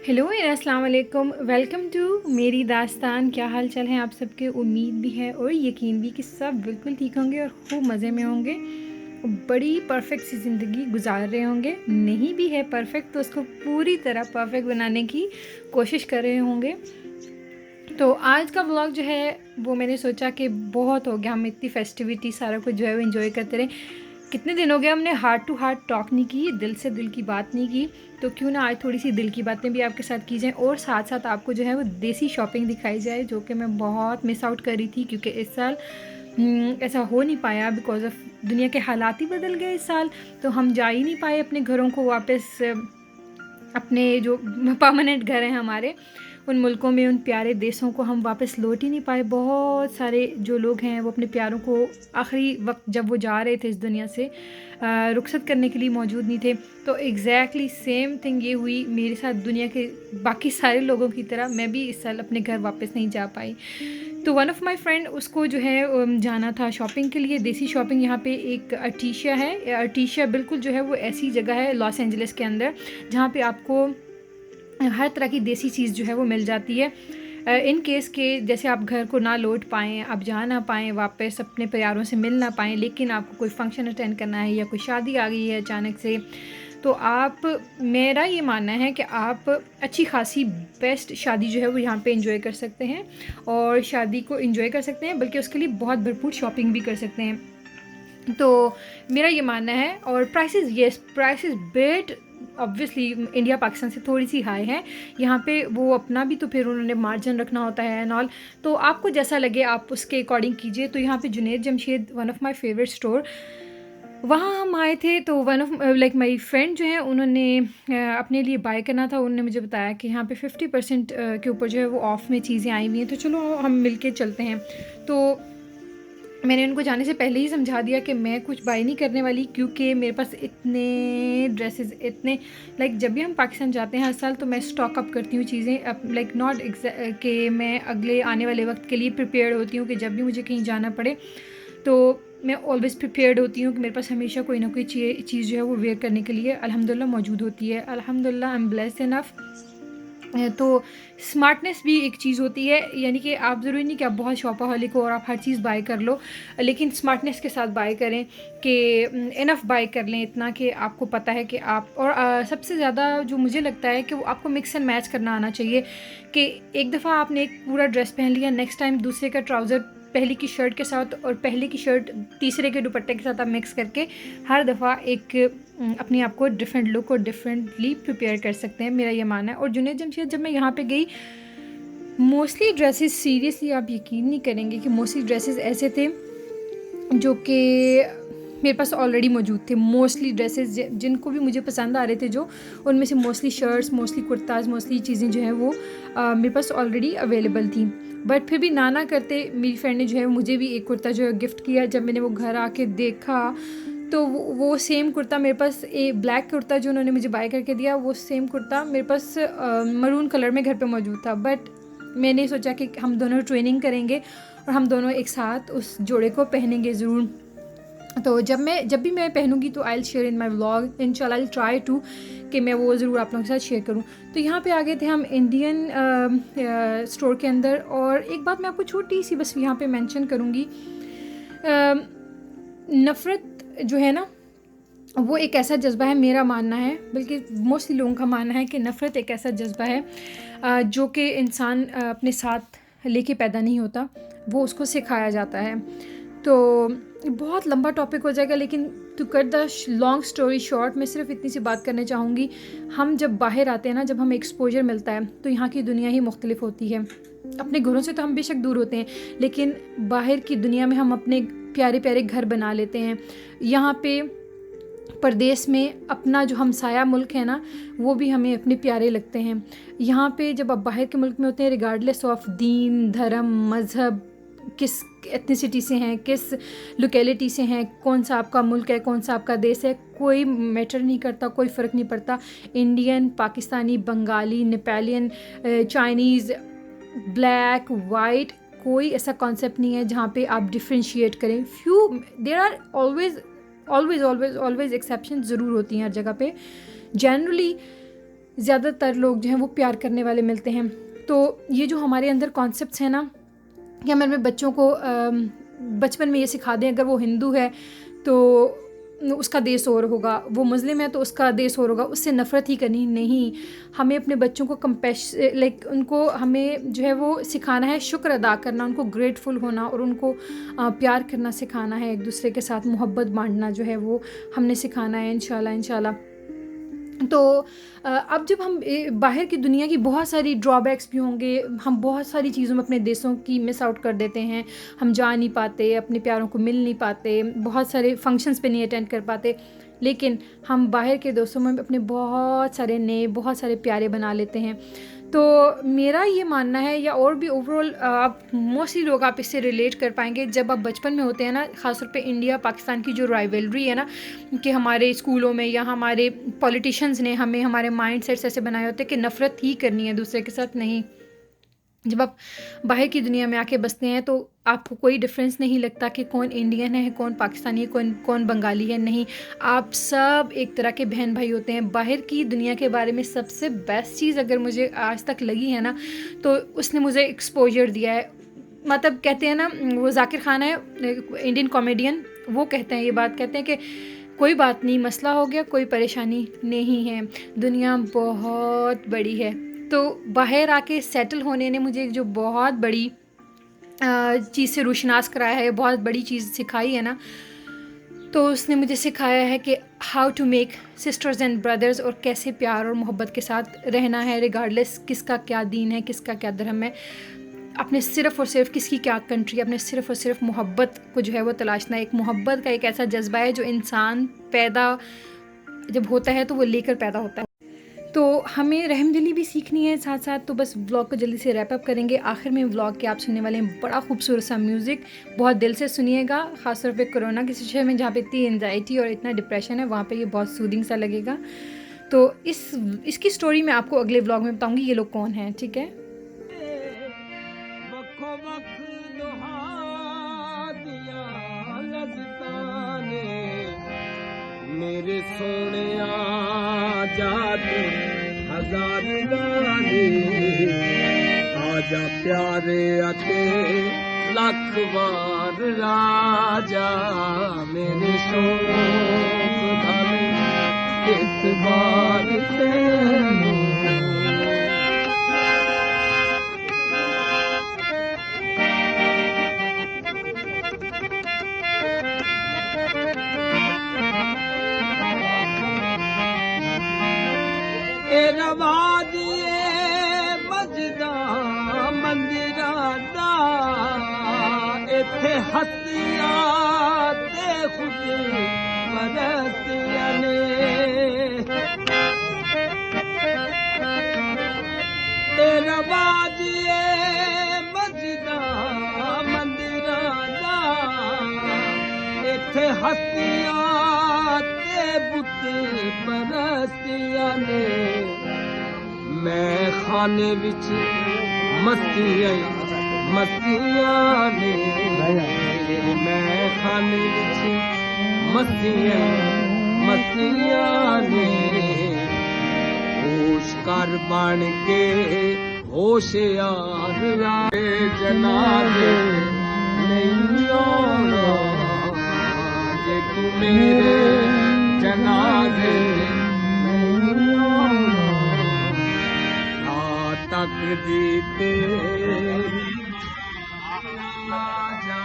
Hello and अस्सलाम वालेकुम। Welcome to मेरी दास्तान। क्या हाल चाल है आप सबके? उम्मीद भी है और यकीन भी कि सब बिल्कुल ठीक होंगे और खूब मज़े में होंगे। बड़ी परफेक्ट सी ज़िंदगी गुजार रहे होंगे। नहीं भी है परफेक्ट तो उसको पूरी तरह परफेक्ट बनाने की कोशिश कर रहे होंगे। तो आज का व्लॉग जो है वो मैंने सोचा कि बहुत हो गया, हम इतनी फेस्टिविटी सारा कुछ जो है वो इन्जॉय करते रहे। कितने दिन हो गए हमने हार्ट टू हार्ट टॉक नहीं की, दिल से दिल की बात नहीं की। तो क्यों ना आज थोड़ी सी दिल की बातें भी आपके साथ की जाएँ और साथ साथ आपको जो है वो देसी शॉपिंग दिखाई जाए, जो कि मैं बहुत मिस आउट कर रही थी क्योंकि इस साल ऐसा हो नहीं पाया बिकॉज ऑफ दुनिया के हालात ही बदल गए इस साल। तो हम जा ही नहीं पाए अपने घरों को वापस, अपने जो परमानेंट घर हैं हमारे उन मुल्कों में, उन प्यारे देशों को हम वापस लौट ही नहीं पाए। बहुत सारे जो लोग हैं वो अपने प्यारों को आखिरी वक्त जब वो जा रहे थे इस दुनिया से रुखसत करने के लिए मौजूद नहीं थे। तो एग्जैक्टली सेम थिंग ये हुई मेरे साथ। दुनिया के बाकी सारे लोगों की तरह मैं भी इस साल अपने घर वापस नहीं जा पाई। तो वन ऑफ़ माई फ्रेंड, उसको जो है जाना था शॉपिंग के लिए, देसी शॉपिंग। यहाँ पे एक अर्टिशिया है। अर्टिशिया बिल्कुल जो है वो ऐसी जगह है लॉस एंजलिस के अंदर जहाँ पे आपको हर तरह की देसी चीज़ जो है वो मिल जाती है। इन केस के जैसे आप घर को ना लौट पाएँ, आप जा ना पाएँ वापस, अपने प्यारों से मिल ना पाएँ, लेकिन आपको कोई फंक्शन अटेंड करना है या कोई शादी आ गई है अचानक से, तो आप, मेरा ये मानना है कि आप अच्छी खासी बेस्ट शादी जो है वो यहाँ पे एंजॉय कर सकते हैं और शादी को एंजॉय कर सकते हैं, बल्कि उसके लिए बहुत भरपूर शॉपिंग भी कर सकते हैं। तो मेरा ये मानना है। और प्राइसेस, येस प्राइसेस बेट ऑब्वियसली इंडिया पाकिस्तान से थोड़ी सी हाई है। यहाँ पे वो अपना भी तो फिर उन्होंने मार्जिन रखना होता है एंड ऑल। तो आपको जैसा लगे आप उसके अकॉर्डिंग कीजिए। तो यहाँ पे Junaid Jamshed, one of my favourite store, वहाँ हम आए थे। तो one of like my friend जो है उन्होंने अपने लिए बाय करना था। उन्होंने मुझे बताया कि यहाँ पे 50% के ऊपर जो है वो ऑफ़ में चीज़ें आई हुई हैं, तो चलो हम मिल के चलते हैं। तो मैंने उनको जाने से पहले ही समझा दिया कि मैं कुछ बाय नहीं करने वाली, क्योंकि मेरे पास इतने ड्रेसेस, इतने लाइक जब भी हम पाकिस्तान जाते हैं हर साल तो मैं स्टॉक अप करती हूँ चीज़ें, अब लाइक नॉट कि मैं अगले आने वाले वक्त के लिए प्रिपेयर्ड होती हूँ कि जब भी मुझे कहीं जाना पड़े तो मैं ऑलवेज़ प्रिपेयर्ड होती हूँ कि मेरे पास हमेशा कोई ना कोई चीज़ जो है वो वेयर करने के लिए अल्हम्दुलिल्लाह मौजूद होती है। अल्हम्दुलिल्लाह आई एम ब्लेस्ड इनफ। तो स्मार्टनेस भी एक चीज़ होती है, यानी कि आप ज़रूरी नहीं कि आप बहुत शॉपaholic हो और आप हर चीज़ बाय कर लो, लेकिन स्मार्टनेस के साथ बाय करें कि इनफ बाय कर लें इतना कि आपको पता है कि आप, और सबसे ज़्यादा जो मुझे लगता है कि वो आपको मिक्स एंड मैच करना आना चाहिए कि एक दफ़ा आपने एक पूरा ड्रेस पहन लिया, नेक्स्ट टाइम दूसरे का ट्राउज़र पहले की शर्ट के साथ और पहले की शर्ट तीसरे के दुपट्टे के साथ आप मिक्स करके हर दफ़ा एक अपने आप को डिफरेंट लुक और डिफरेंटली प्रिपेयर कर सकते हैं, मेरा ये मानना है। और जुनैद जमशेद जब मैं यहाँ पे गई, मोस्टली ड्रेसेस, सीरियसली आप यकीन नहीं करेंगे कि मोस्टली ड्रेसेस ऐसे थे जो कि मेरे पास ऑलरेडी मौजूद थे। मोस्टली ड्रेसेस जिनको भी मुझे पसंद आ रहे थे, जो उनमें से mostly shirts, mostly kurtas, mostly चीज़ें जो हैं वो मेरे पास ऑलरेडी अवेलेबल थी। बट फिर भी ना करते मेरी फ्रेंड ने जो है मुझे भी एक कुर्ता जो है गिफ्ट किया। जब मैंने वो घर आके देखा तो वो सेम कुर्ता मेरे पास, ब्लैक कुर्ता जो उन्होंने मुझे बाय करके दिया, वो सेम कुर्ता मेरे पास मरून कलर में घर पे मौजूद था। बट मैंने सोचा कि हम दोनों ट्रेनिंग करेंगे और हम दोनों एक साथ उस जोड़े को पहनेंगे ज़रूर। तो जब भी मैं पहनूंगी तो I will share in my vlog, इंशाल्लाह आई विल ट्राई टू कि मैं वो ज़रूर आप लोगों के साथ शेयर करूं। तो यहाँ पे आ गए थे हम इंडियन स्टोर के अंदर। और एक बात मैं आपको छोटी सी बस यहाँ पे मेंशन करूँगी, नफ़रत जो है ना वो एक ऐसा जज्बा है, मेरा मानना है, बल्कि मोस्टली लोगों का मानना है कि नफ़रत एक ऐसा जज्बा है जो कि इंसान अपने साथ लेके पैदा नहीं होता, वो उसको सिखाया जाता है। तो बहुत लंबा टॉपिक हो जाएगा, लेकिन to cut the long story short, मैं सिर्फ इतनी सी बात करना चाहूँगी। हम जब बाहर आते हैं ना, जब हमें एक्सपोजर मिलता है तो यहाँ की दुनिया ही मुख्तलिफ होती है। अपने घरों से तो हम बेशक दूर होते हैं, लेकिन बाहर की दुनिया में हम अपने प्यारे प्यारे घर बना लेते हैं। यहाँ पे परदेश में अपना जो हमसाया मुल्क है ना, वो भी हमें अपने प्यारे लगते हैं। यहाँ पे जब आप बाहर के मुल्क में होते हैं, रिगार्डलेस ऑफ दीन, धर्म, मज़हब, किस एथनिसिटी से हैं, किस लोकेलिटी से हैं, कौन सा आपका मुल्क है, कौन सा आपका देश है, कोई मैटर नहीं करता, कोई फ़र्क नहीं पड़ता। Indian, Pakistani, Bengali, नेपालियन, Chinese, black, white, कोई ऐसा कॉन्सेप्ट नहीं है जहाँ पे आप डिफ्रेंशिएट करें। There are always, always always always exception ज़रूर होती हैं हर जगह पे। जनरली ज़्यादातर लोग जो हैं वो प्यार करने वाले मिलते हैं। तो ये जो हमारे अंदर कॉन्सेप्ट्स हैं ना, कि हम अपने बच्चों को बचपन में ये सिखा दें, अगर वो हिंदू है तो उसका देश और होगा, वो मुस्लिम है तो उसका देश और होगा, उससे नफ़रत ही करनी नहीं। हमें अपने बच्चों को उनको हमें जो है वो सिखाना है शुक्र अदा करना, उनको ग्रेटफुल होना और उनको प्यार करना सिखाना है, एक दूसरे के साथ मोहब्बत बांटना जो है वो हमने सिखाना है इंशाल्लाह। तो अब जब हम बाहर की दुनिया की बहुत सारी ड्रॉबैक्स भी होंगे, हम बहुत सारी चीज़ों में अपने देशों की मिस आउट कर देते हैं, हम जा नहीं पाते, अपने प्यारों को मिल नहीं पाते, बहुत सारे फंक्शंस पे नहीं अटेंड कर पाते, लेकिन हम बाहर के दोस्तों में अपने बहुत सारे नए बहुत सारे प्यारे बना लेते हैं। तो मेरा ये मानना है, या और भी ओवरऑल आप मोस्टली लोग आप इससे रिलेट कर पाएंगे, जब आप बचपन में होते हैं ना, ख़ासतौर पे इंडिया पाकिस्तान की जो राइवलरी है ना, कि हमारे स्कूलों में या हमारे पॉलिटिशियंस ने हमें हमारे माइंड सेट्स ऐसे बनाए होते हैं कि नफ़रत ही करनी है दूसरे के साथ। नहीं, जब आप बाहर की दुनिया में आके बसते हैं तो आपको कोई डिफरेंस नहीं लगता कि कौन इंडियन है, कौन पाकिस्तानी है, कौन बंगाली है। नहीं, आप सब एक तरह के बहन भाई होते हैं। बाहर की दुनिया के बारे में सबसे बेस्ट चीज़ अगर मुझे आज तक लगी है ना, तो उसने मुझे एक्सपोजर दिया है। मतलब कहते हैं ना, वो जाकिर खान है इंडियन कॉमेडियन, वो कहते हैं ये बात, कहते हैं कि कोई बात नहीं, मसला हो गया, कोई परेशानी नहीं है, दुनिया बहुत बड़ी है। तो बाहर आके सेटल होने ने मुझे जो बहुत बड़ी चीज़ से रोशनास कराया है, बहुत बड़ी चीज़ सिखाई है ना, तो उसने मुझे सिखाया है कि how to make sisters and brothers, और कैसे प्यार और मोहब्बत के साथ रहना है, रिगार्डलेस किसका क्या दीन है, किसका क्या धर्म है, अपने सिर्फ़ और सिर्फ किसकी क्या कंट्री, अपने सिर्फ़ और सिर्फ मोहब्बत को जो है वो तलाशना है। एक मोहब्बत का एक ऐसा जज्बा है जो इंसान पैदा जब होता है तो वो लेकर पैदा होता है। तो हमें रहमदिली भी सीखनी है साथ साथ। तो बस व्लॉग को जल्दी से रैप अप करेंगे। आखिर में व्लॉग के आप सुनने वाले हैं बड़ा खूबसूरत सा म्यूज़िक, बहुत दिल से सुनिएगा। ख़ासतौर पे कोरोना की सिचुएशन में जहाँ पे इतनी एंजाइटी और इतना डिप्रेशन है, वहाँ पे ये बहुत सूदिंग सा लगेगा। तो इसकी स्टोरी मैं आपको अगले व्लॉग में बताऊँगी ये लोग कौन हैं, ठीक है। मेरे सोने जा तू हजार गाने, आजा प्यारे अते लख बार राजा, मेरे शौक धाने इस बार तेनू। रवाजिए बजदा मंदिरा दा, इथे हस्तिया ते खुद परस्तिया ने, रवाजिए बजदा मंदिरा दा, इथे हस्तिया ते बुत परस्तिया ने। मैं खाने विच मस्तियां ने, मैं खाने विच मस्तियां ने, होश कर बन के होशियार जनाबे नहीं आना, जे तू मेरे जनाबे नहीं आना, तक दी तेरी आजा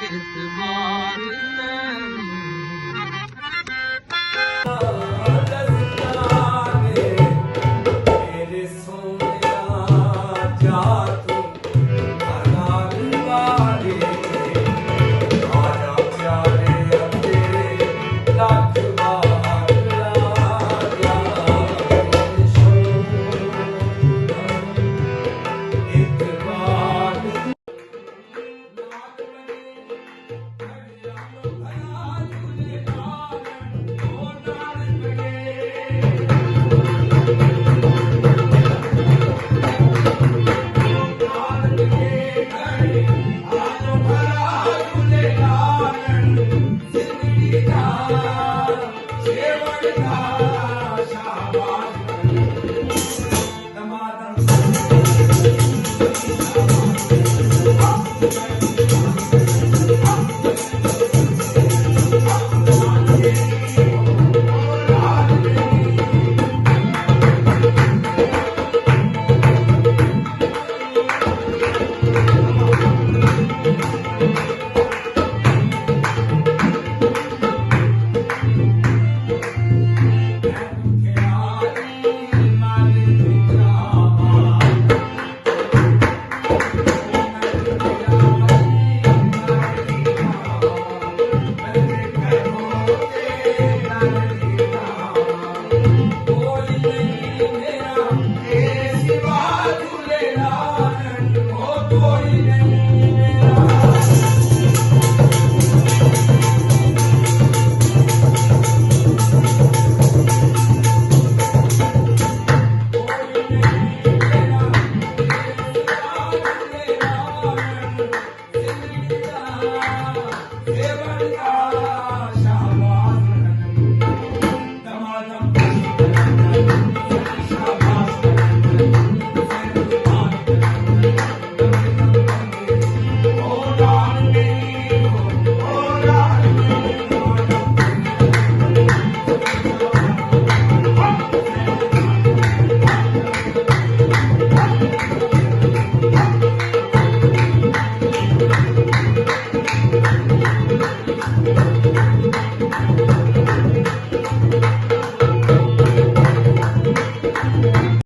इस बार मेरे सोने जा तू हजार बारे, आजा प्यारे अते लख दा